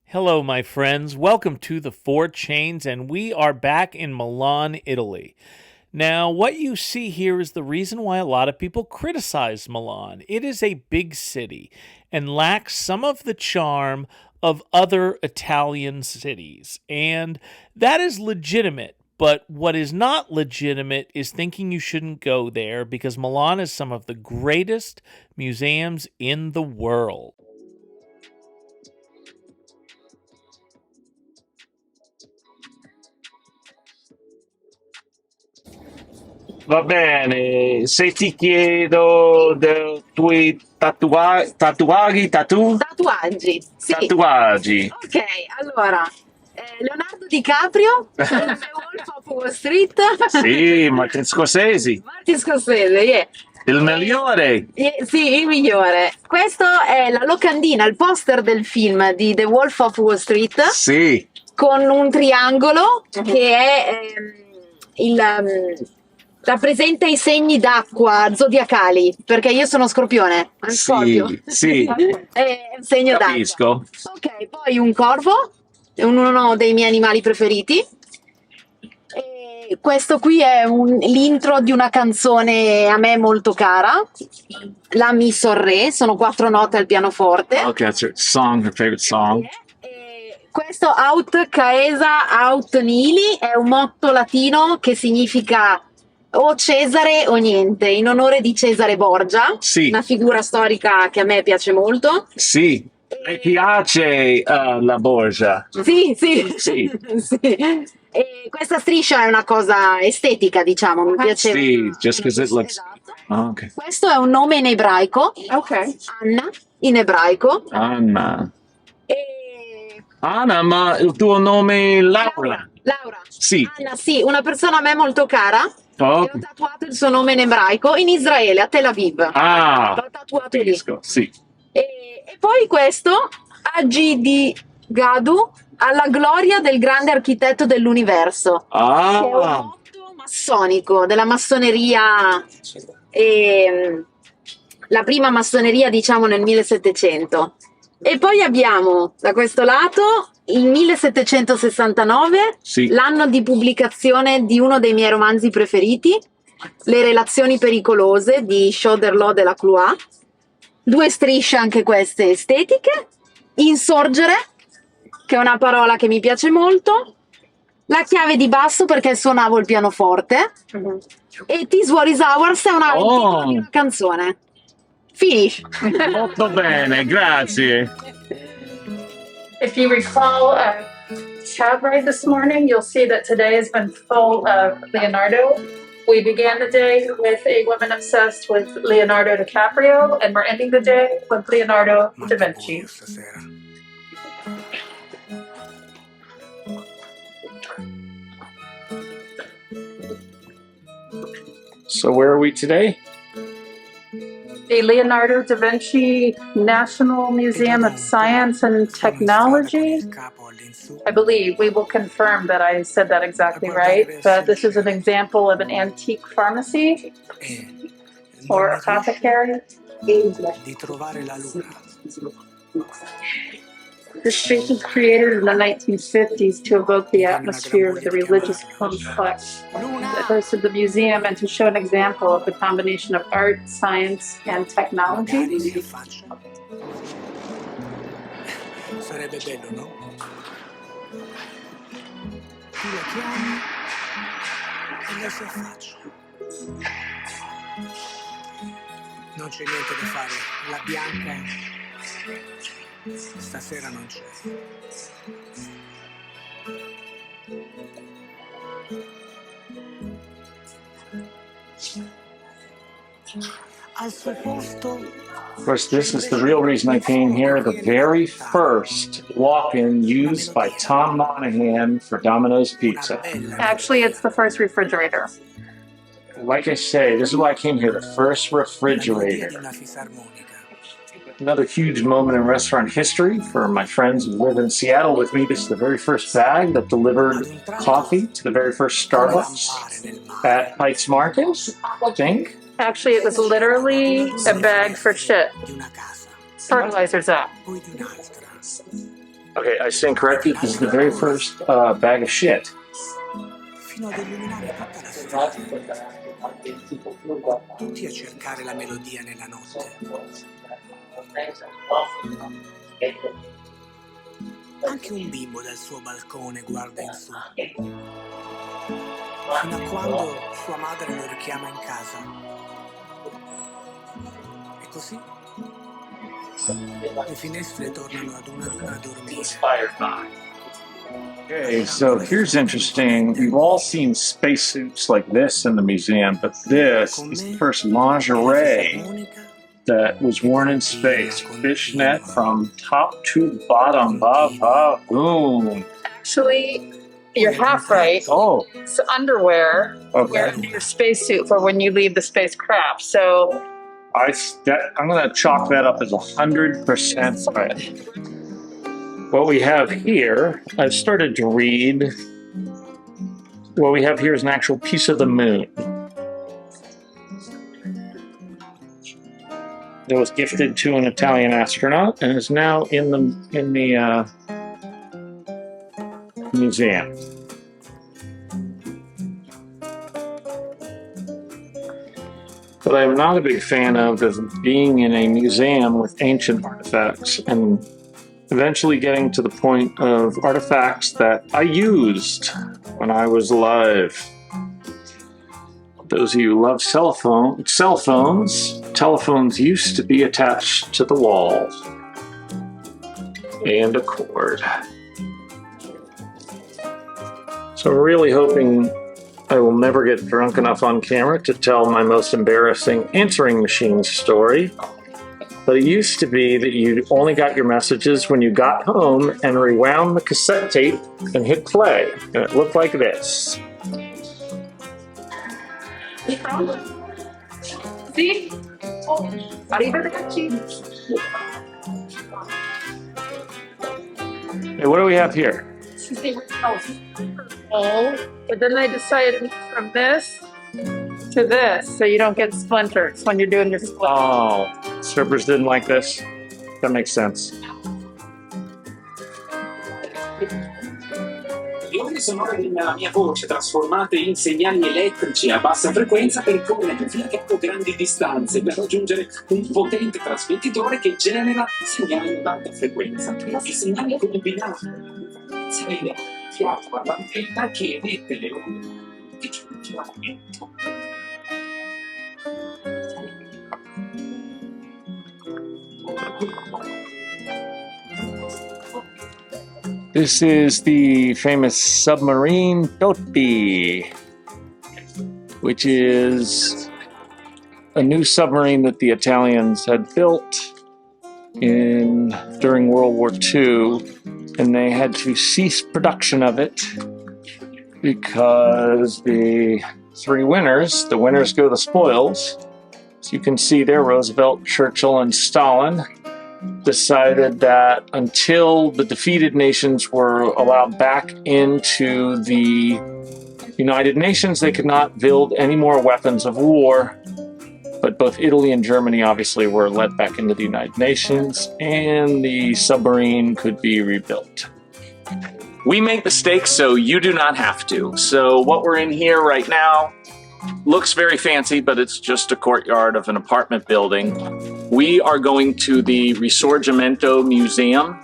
Hello, my friends. Welcome to the Four Chains, and we are back in Milan, Italy. Now, what you see here is the reason why a lot of people criticize Milan. It is a big city and lacks some of the charm of other Italian cities, and that is legitimate. But what is not legitimate is thinking you shouldn't go there because Milan has some of the greatest museums in the world. Va bene, se ti chiedo dei tuoi Tatuaggi, sì. tatuaggi, Ok, allora, Leonardo DiCaprio, The Wolf of Wall Street, sì, Martin Scorsese, Martin Scorsese, yeah. il migliore, Sì, il migliore. Questo è la locandina, il poster del film di The Wolf of Wall Street sì, con un triangolo che è rappresenta i segni d'acqua zodiacali, perché io sono Scorpione, Scorpio. sì, sì, È un segno d'acqua. capisco, Ok, poi un corvo, è uno dei miei animali preferiti. E questo qui è l'intro di una canzone a me molto cara, La Mi Sorre, sono 4 note al pianoforte. ok, that's your song, her favorite song, E questo Aut Caesa Aut Nihili è un motto latino che significa o Cesare o niente, in onore di Cesare Borgia, sì, una figura storica che a me piace molto. sì, mi piace la Borgia, Sì, sì, sì, sì. E questa striscia è una cosa estetica, diciamo, mi piace. sì, just because it looks, Esatto. oh, ok, Questo è un nome in ebraico. Ok. Anna, in ebraico. Anna, E Anna, ma il tuo nome è Laura, Laura. sì, Anna, sì, una persona a me molto cara. oh, E ho tatuato il suo nome in ebraico in Israele, a Tel Aviv. L'ho tatuato lì. capisco, sì. E poi questo, Agi di Gadu, alla gloria del grande architetto dell'universo, che è un motto massonico, della massoneria, ehm, la prima massoneria, diciamo, nel 1700. E poi abbiamo da questo lato il 1769, Sì. l'anno di pubblicazione di uno dei miei romanzi preferiti, Le relazioni pericolose di Chauderlot de la Cloix. 2 strisce anche queste estetiche. Insorgere, che è una parola che mi piace molto. La chiave di basso perché suonavo il pianoforte. E This War Is Ours è il titolo di una canzone. Finish. Molto bene, grazie. If you recall cab ride this morning, you'll see that today has been full of Leonardo. We began the day with a woman obsessed with Leonardo DiCaprio, and we're ending the day with Leonardo Da Vinci. So where are we today? The Leonardo Da Vinci National Museum of Science and Technology. I believe we will confirm that I said that exactly right, but this is an example of an antique pharmacy or apothecary. Di trovare la luna. This space was created in the 1950s to evoke the atmosphere of the religious complex that hosted the museum and to show an example of the combination of art, science, and technology. Magari si affaccia. Sarebbe bello, no? Tu la chiami e lei si affaccia. Non c'è niente da fare, la bianca stasera non c'è. Al suo posto. Of course, this is the real reason I came here. The very first walk-in used by Tom Monahan for Domino's Pizza. Actually, it's the first refrigerator. Like I say, this is why I came here, the first refrigerator. Una fisarmonica. Another huge moment in restaurant history for my friends who live in Seattle with me. This is the very first bag that delivered coffee to the very first Starbucks at Pikes Market, I think. Actually, it was literally a bag for shit. Di una casa, Fertilizer's out. poi di un'altra. Okay, I stand corrected. This is the very first bag of shit. fino ad illuminare tutta la strada. Tutti a cercare la melodia nella notte. Anche un bimbo dal suo balcone guarda in su, fino a quando sua madre lo richiama in casa. E così le finestre tornano ad una a dormire. Okay, so here's interesting. We've all seen spacesuits like this in the museum, but this is the first lingerie that was worn in space. Fishnet from top to bottom. Boom. Actually, you're half right. Oh, It's underwear. okay. Your spacesuit for when you leave the spacecraft. So I'm going to chalk that up as 100% right. What we have here, I've started to read. What we have here is an actual piece of the moon. It was gifted to an Italian astronaut and is now in the museum. What I'm not a big fan of is being in a museum with ancient artifacts and eventually getting to the point of artifacts that I used when I was alive. Those of you who love cell phones, telephones used to be attached to the wall and a cord. So I'm really hoping I will never get drunk enough on camera to tell my most embarrassing answering machine story. But it used to be that you only got your messages when you got home and rewound the cassette tape and hit play. And it looked like this. see? Arrivederci. Hey, what do we have here? This is the original hole, but then they decided to move from this to this, so you don't get splinters when you're doing your split. Oh, strippers didn't like this? That makes sense. Le onde sonore della mia voce trasformate in segnali elettrici a bassa frequenza percorrono grandi distanze per raggiungere un potente trasmettitore che genera segnali ad alta frequenza. I segnali combinati si attua l'antenna che emette le onde di giungimento. This is the famous submarine Totti, which is a new submarine that the Italians had built during World War II, and they had to cease production of it because the winners go the spoils. So you can see there, Roosevelt, Churchill, and Stalin decided that until the defeated nations were allowed back into the United Nations, they could not build any more weapons of war. But both Italy and Germany obviously were let back into the United Nations, and the submarine could be rebuilt. We make mistakes, so you do not have to. So what we're in here right now looks very fancy, but it's just a courtyard of an apartment building. We are going to the Risorgimento Museum,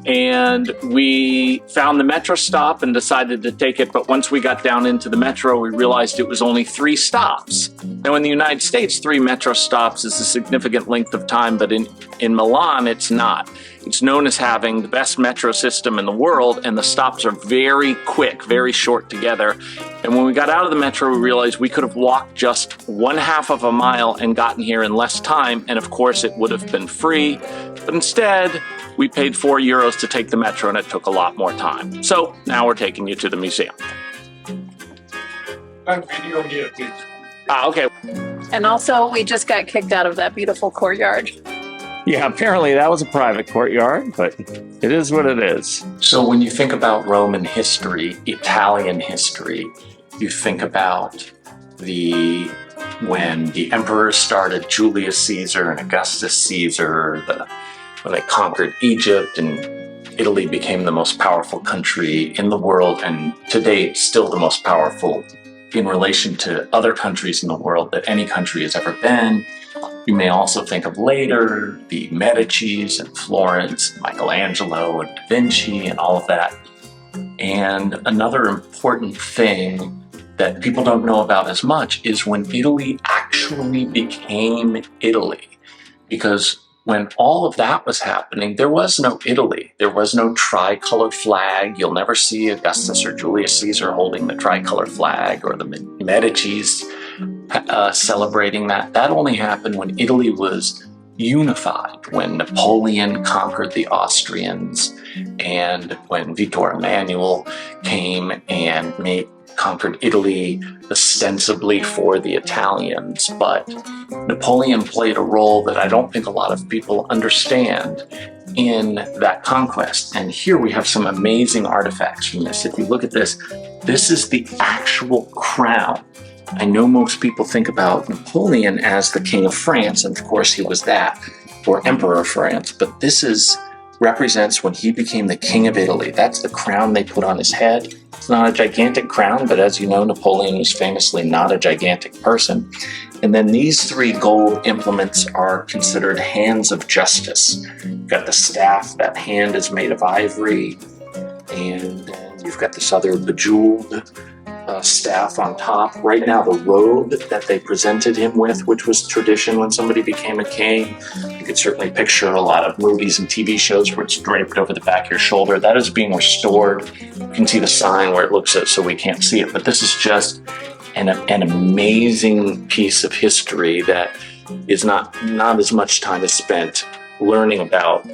and we found the metro stop and decided to take it. But once we got down into the metro, we realized it was only 3 stops. Now, in the United States, 3 metro stops is a significant length of time, but in Milan, it's not. It's known as having the best metro system in the world, and the stops are very quick, very short together. And when we got out of the metro, we realized we could have walked just 1/2 of a mile and gotten here in less time, and of course it would have been free. But instead, we paid €4 to take the metro, and it took a lot more time. So now we're taking you to the museum. Video here, please. Okay. And also, we just got kicked out of that beautiful courtyard. Yeah, apparently that was a private courtyard, but it is what it is. So when you think about Roman history, Italian history, you think about when the emperors started, Julius Caesar and Augustus Caesar, when they conquered Egypt Italy became the most powerful country in the world, and to date, still the most powerful in relation to other countries in the world that any country has ever been. You may also think of later the Medicis and Florence, Michelangelo and Da Vinci and all of that. And another important thing that people don't know about as much is when Italy actually became Italy. Because when all of that was happening, there was no Italy. There was no tricolor flag. You'll never see Augustus or Julius Caesar holding the tricolor flag or the Medicis celebrating that. That only happened when Italy was unified, when Napoleon conquered the Austrians and when Victor Emmanuel came and conquered Italy ostensibly for the Italians. But Napoleon played a role that I don't think a lot of people understand in that conquest. And here we have some amazing artifacts from this. If you look at this, this is the actual crown. I know most people think about Napoleon as the King of France, and of course he was that, or Emperor of France, but this represents when he became the King of Italy. That's the crown they put on his head. It's not a gigantic crown, but as you know, Napoleon was famously not a gigantic person. And then these three gold implements are considered hands of justice. You've got the staff, that hand is made of ivory, and then you've got this other bejeweled staff on top. Right now, the robe that they presented him with, which was tradition when somebody became a king, you could certainly picture a lot of movies and TV shows where it's draped over the back of your shoulder. That is being restored. You can see the sign where it looks at, so we can't see it. But this is just an amazing piece of history that is not as much time is spent learning about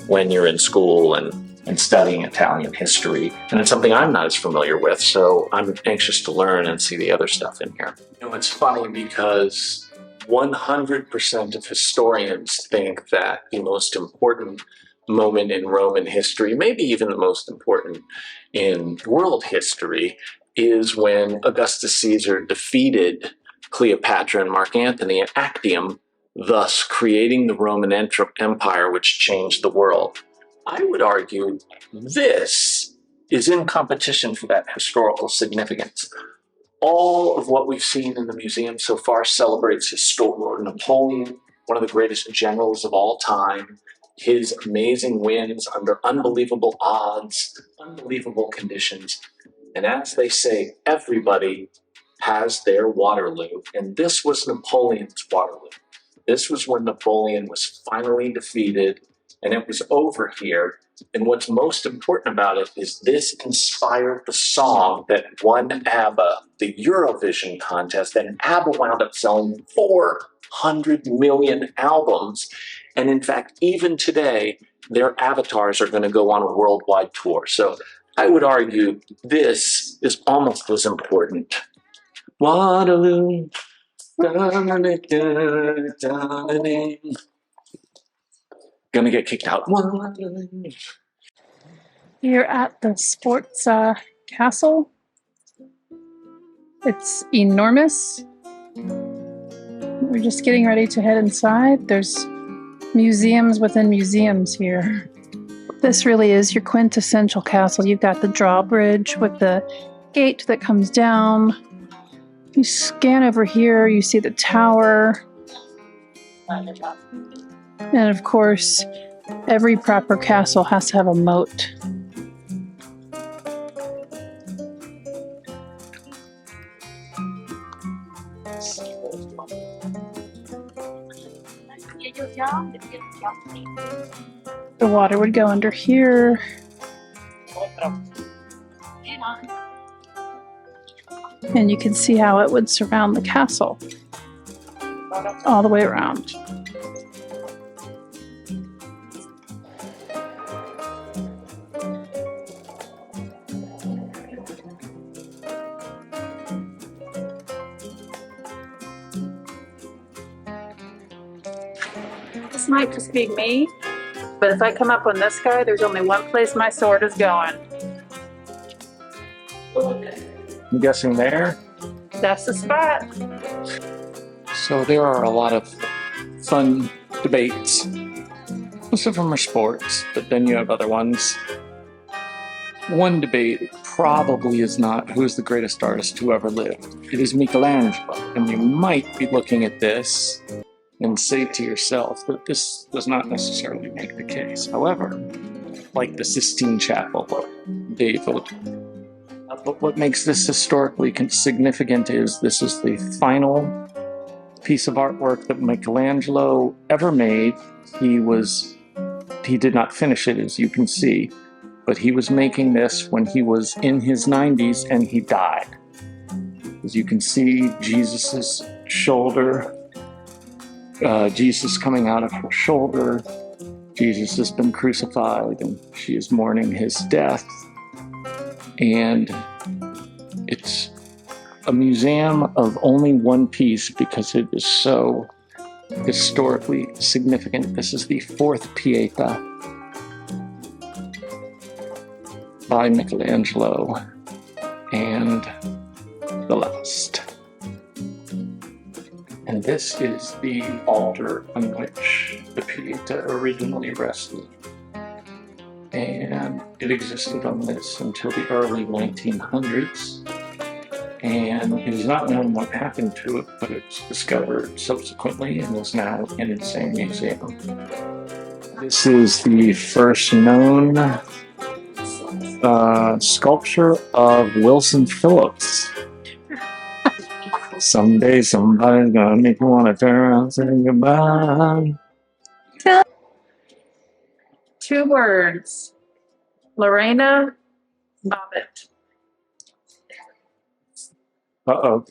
when you're in school and studying Italian history. And it's something I'm not as familiar with, so I'm anxious to learn and see the other stuff in here. You know, it's funny because 100% of historians think that the most important moment in Roman history, maybe even the most important in world history, is when Augustus Caesar defeated Cleopatra and Mark Antony at Actium, thus creating the Roman Empire, which changed the world. I would argue this is in competition for that historical significance. All of what we've seen in the museum so far celebrates Napoleon, one of the greatest generals of all time, his amazing wins under unbelievable odds, unbelievable conditions. And as they say, everybody has their Waterloo. And this was Napoleon's Waterloo. This was when Napoleon was finally defeated, and it was over here. And what's most important about it is this inspired the song that won ABBA the Eurovision contest, and ABBA wound up selling 400 million albums. And in fact, even today, their avatars are going to go on a worldwide tour. So I would argue this is almost as important. Waterloo. Gonna get kicked out. Here at the Sforza Castle. It's enormous. We're just getting ready to head inside. There's museums within museums here. This really is your quintessential castle. You've got the drawbridge with the gate that comes down. You scan over here, you see the tower. And of course, every proper castle has to have a moat. The water would go under here. And you can see how it would surround the castle all the way around. This might just be me, but if I come up on this guy, there's only one place my sword is going. I'm guessing there. That's the spot. So there are a lot of fun debates. Most of them are sports, but then you have other ones one debate probably is not who's the greatest artist who ever lived. It is Michelangelo. And you might be looking at this and say to yourself that this does not necessarily make the case. However, like the Sistine Chapel or David, but what makes this historically significant is this is the final piece of artwork that Michelangelo ever made. He did not finish it, as you can see, but he was making this when he was in his 90s and he died. As you can see, Jesus's shoulder, Jesus coming out of her shoulder. Jesus has been crucified and she is mourning his death. And it's a museum of only one piece because it is so historically significant. This is the fourth Pieta by Michelangelo and the last. And this is the altar on which the Pieta originally rested. And it existed on this until the early 1900s. And it is not known what happened to it, but it was discovered subsequently and is now in the same museum. This is the first known sculpture of Wilson Phillips. Someday somebody's gonna make me want to turn around and say goodbye. 2 words. Lorena Bobbitt. Uh-oh.